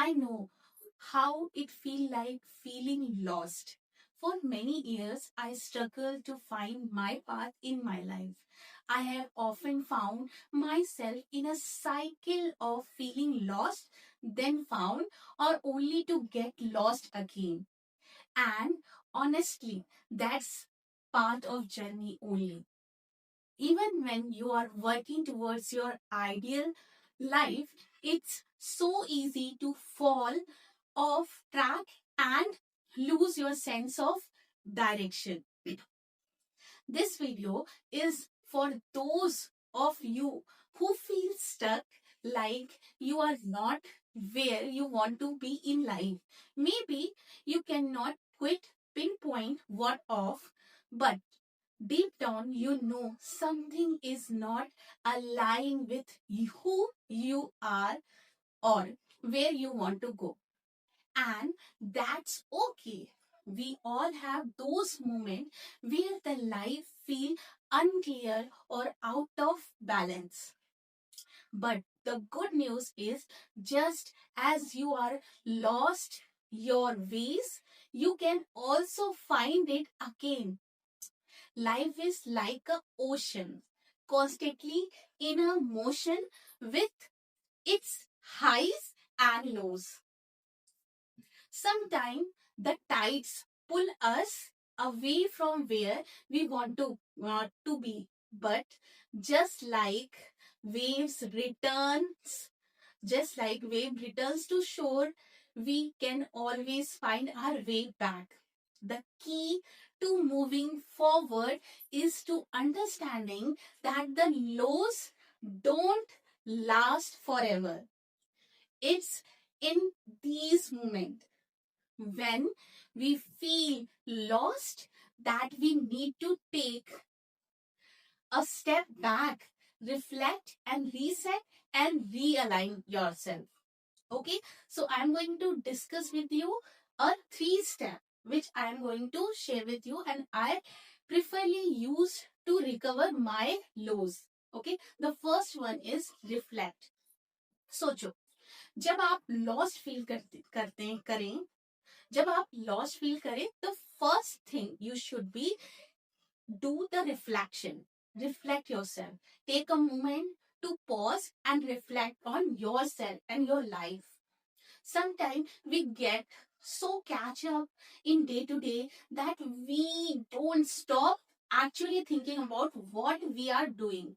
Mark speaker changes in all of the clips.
Speaker 1: I know how it feel like feeling lost. For many years, I struggled to find my path in my life. I have often found myself in a cycle of feeling lost, then found, or only to get lost again. And honestly, that's part of journey only. Even when you are working towards your ideal life, it's so easy to fall off track and lose your sense of direction. This video is for those of you who feel stuck, like you are not where you want to be in life. Maybe you cannot quit pinpoint what off, but deep down you know something is not aligned with who you are or where you want to go. And that's okay. We all have those moments where the life feel unclear or out of balance. But the good news is, just as you are lost your ways, you can also find it again. Life is like a ocean, constantly in a motion with its highs and lows. Sometimes the tides pull us away from where we want to be. But just like waves returns, just like wave returns to shore, we can always find our way back. The key to moving forward is to understanding that the lows don't last forever. It's in these moments when we feel lost that we need to take a step back, reflect and reset and realign yourself. Okay, so I'm going to discuss with you a 3 step which I am going to share with you, and I preferably use to recover my lows. Okay, the first one is reflect. सोचो, जब आप lost feel करते हैं करें जब आप lost feel करें, तो first thing you should be do the reflection. Reflect yourself. Take a moment to pause and reflect on yourself and your life. Sometimes we get so catch up in day to day that we don't stop actually thinking about what we are doing.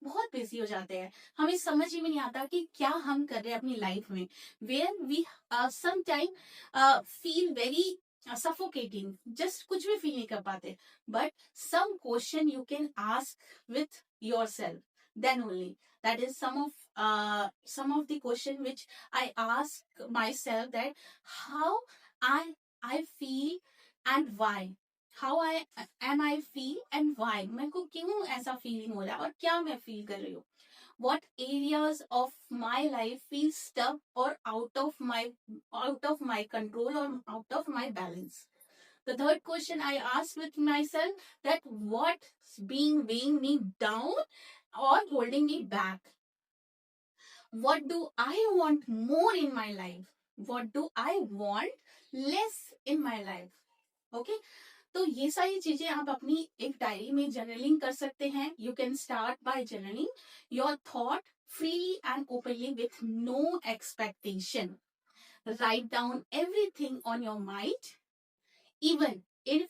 Speaker 1: बहुत busy हो जाते हैं, हमें समझ ही में नहीं आता कि क्या हम कर रहे हैं अपनी लाइफ में. Where we sometime feel very suffocating, just कुछ भी फील नहीं कर पाते. But some question you can ask with yourself, then only. That is some of the question which I ask myself, that how I feel and why. How I feel and why, मेरे को क्यों ऐसा feeling हो रहा है और क्या मैं फील कर रही हूँ. what areas of my life feel stuck or out of my control or out of my balance. The third question I ask with myself, that what's being weighing me down or holding me back. What do I want more in my life? What do I want less in my life? Okay, तो ये सारी चीजें आप अपनी एक diary में journaling कर सकते हैं. You can start by journaling your thought freely and openly with no expectation. Write down everything on your mind, even if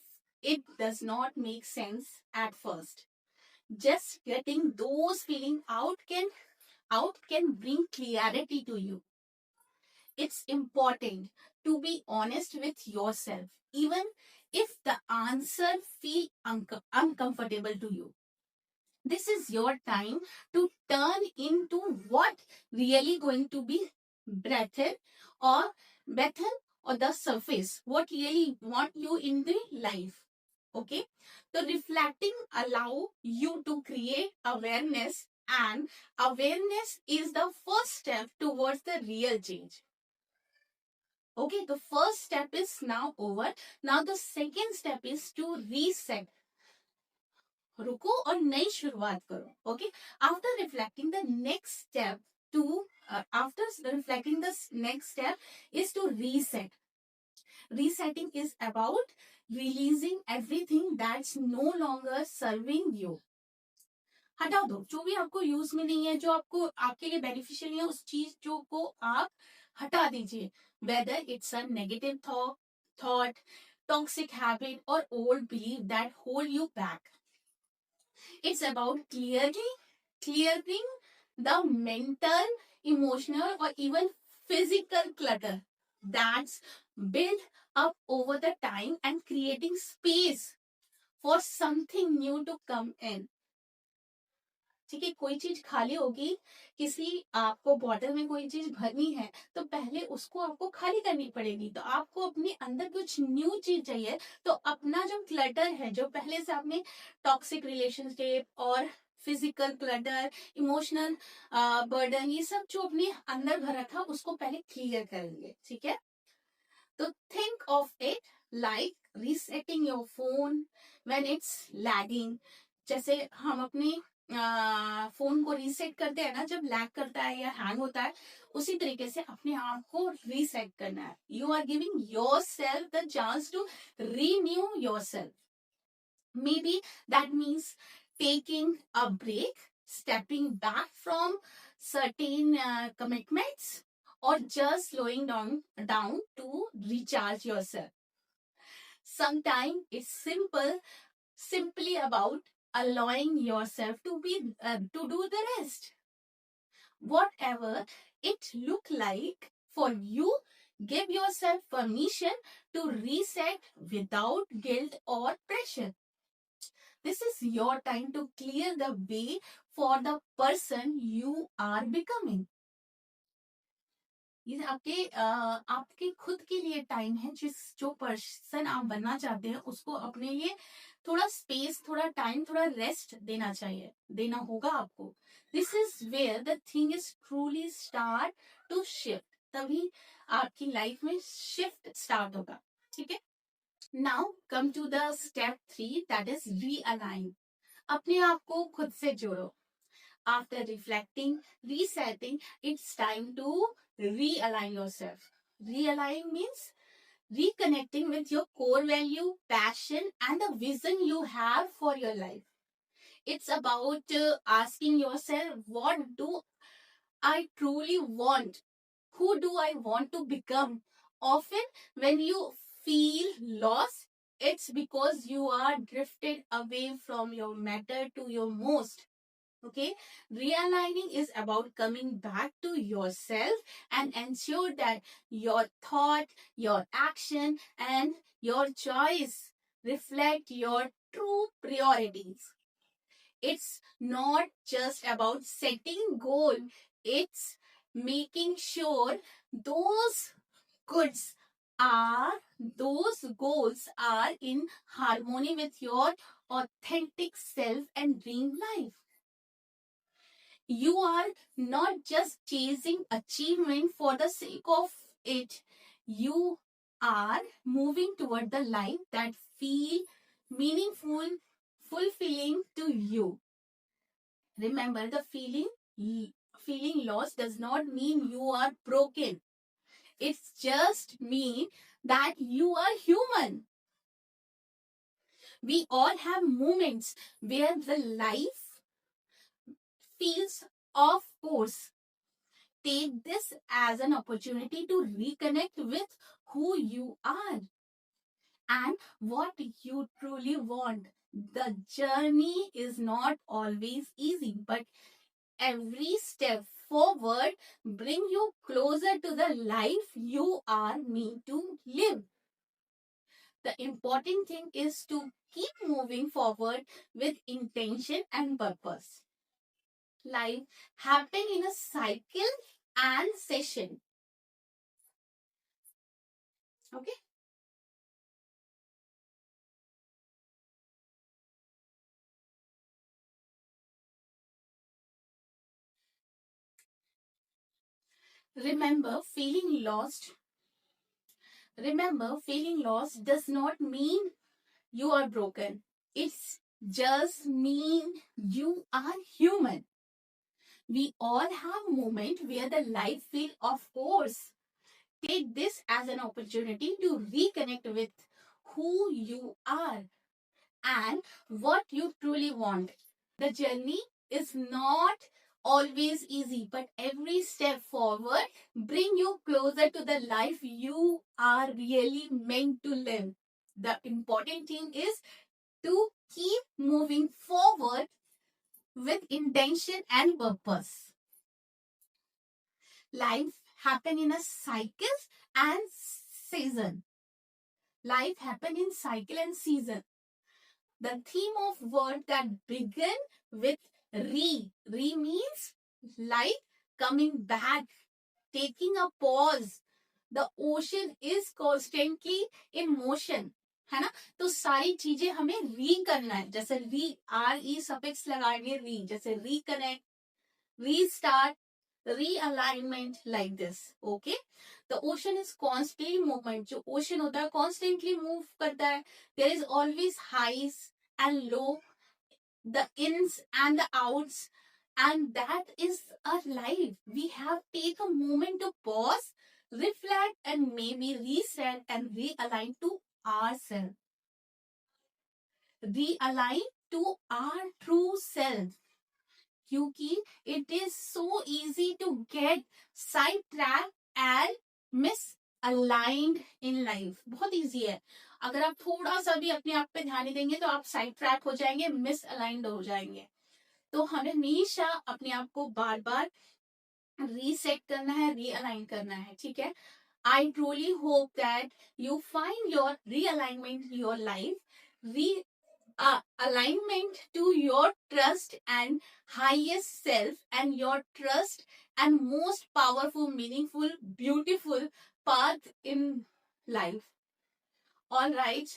Speaker 1: it does not make sense at first. Just getting those feeling out can bring clarity to you. It's important to be honest with yourself, even if the answer feel uncomfortable to you. This is your time to turn into what really going to be breathed or better or the surface, what really want you in the life. Okay, so reflecting allow you to create awareness, and awareness is the first step towards the real change. Okay, the first step is now over. Now the second step is to reset. रुको और नई शुरुआत करो. Okay, after reflecting, the next step to after reflecting, the next step is to reset. Resetting is about releasing everything that's no longer serving you. हटा दो जो भी आपको यूज में नहीं है, जो आपको आपके लिए बेनिफिशियल नहीं है, उस चीज जो को आप हटा दीजिए. Whether it's a negative thought, toxic habit और old believe that hold you back. It's about clearing the mental, emotional, or even physical clutter that's built up over the time and creating space for something new to come in. ठीक है, कोई चीज खाली होगी, किसी आपको bottle में कोई चीज भरनी है, तो पहले उसको आपको खाली करनी पड़ेगी. तो आपको अपने अंदर कुछ न्यू चीज चाहिए. तो अपना जो क्लटर है, जो पहले से आपने टॉक्सिक रिलेशनशिप और फिजिकल क्लटर, इमोशनल बर्डन, ये सब जो अपने अंदर भरा था, उसको पहले क्लियर करेंगे. ठीक है, तो think of it like resetting your phone when it's lagging. जैसे हम अपने फोन को रीसेट करते हैं ना, जब लैग करता है या हैंग होता है, उसी तरीके से अपने आप को रीसेट करना है. You are giving yourself the chance to renew yourself. Maybe that means taking a break, stepping back from certain commitments, or just slowing down to recharge yourself. Sometimes it's simply about allowing yourself to do the rest. Whatever it look like for you, give yourself permission to reset without guilt or pressure. This is your time to clear the way for the person you are becoming. ये आपके खुद के लिए time है. जो person आप बनना चाहते हैं, उसको अपने लिए थोड़ा स्पेस, थोड़ा टाइम, थोड़ा रेस्ट देना होगा आपको. This is where the thing is truly start to shift. तभी आपकी लाइफ में शिफ्ट स्टार्ट होगा. ठीक है, now come to the step 3, that is realign. अपने आप को खुद से जोड़ो. After reflecting, resetting, it's time to realign yourself. Realign means reconnecting with your core value, passion, and the vision you have for your life. It's about asking yourself, what do I truly want? Who do I want to become? Often, when you feel lost, it's because you are drifted away from your matter to your most. Okay, realigning is about coming back to yourself and ensure that your thought, your action, and your choice reflect your true priorities. It's not just about setting goal, it's making sure those goods those goals are in harmony with your authentic self and dream life. You are not just chasing achievement for the sake of it. You are moving toward the life that feel meaningful, fulfilling to you. Remember, the feeling lost does not mean you are broken. It just mean that you are human. We all have moments where the life feels off course. Take this as an opportunity to reconnect with who you are and what you truly want. The journey is not always easy, but every step forward bring you closer to the life you are meant to live. The important thing is to keep moving forward with intention and purpose. Life happen in a cycle and session. Okay, remember feeling lost does not mean you are broken. It's just mean you are human. We all have moment where the life feel of course. Take this as an opportunity to reconnect with who you are and what you truly want. The journey is not always easy, but every step forward bring you closer to the life you are really meant to live. The important thing is to keep moving forward with intention and purpose. Life happen in a cycle and season. Life happen in cycle and season. The theme of word that begin with re. Re means like coming back, taking a pause. The ocean is constantly in motion. है ना? तो सारी चीजें हमें री करना है. जैसे री, आर ई सफिक्स लगाएंगे री. जैसे reconnect, restart, realignment, like this. Okay? The ocean is constantly movement. जो ocean होता है constantly move करता है. There is always highs and low, the ins and the outs, and that is our life. We have take a moment to pause, reflect, and maybe reset and realign to ourselves. Realign to our true self. क्योंकि it is so easy to get sidetracked and misaligned in life. बहुत easy है. अगर आप थोड़ा सा भी अपने आप पे ध्यान नहीं देंगे तो आप साइड ट्रैक हो जाएंगे, मिसअलाइंड हो जाएंगे. तो हमें हमेशा अपने आप को बार बार रीसेट करना है, रीअलाइन करना है. ठीक है. I truly hope that you find your realignment in your life, alignment to your trust and highest self, and your trust and most powerful, meaningful, beautiful path in life. All right,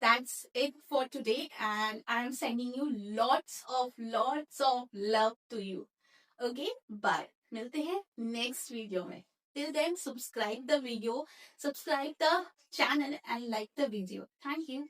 Speaker 1: that's it for today, and I'm sending you lots of love to you. Okay, bye. मिलते हैं next video में. Till then, subscribe the video, subscribe the channel, and like the video. Thank you.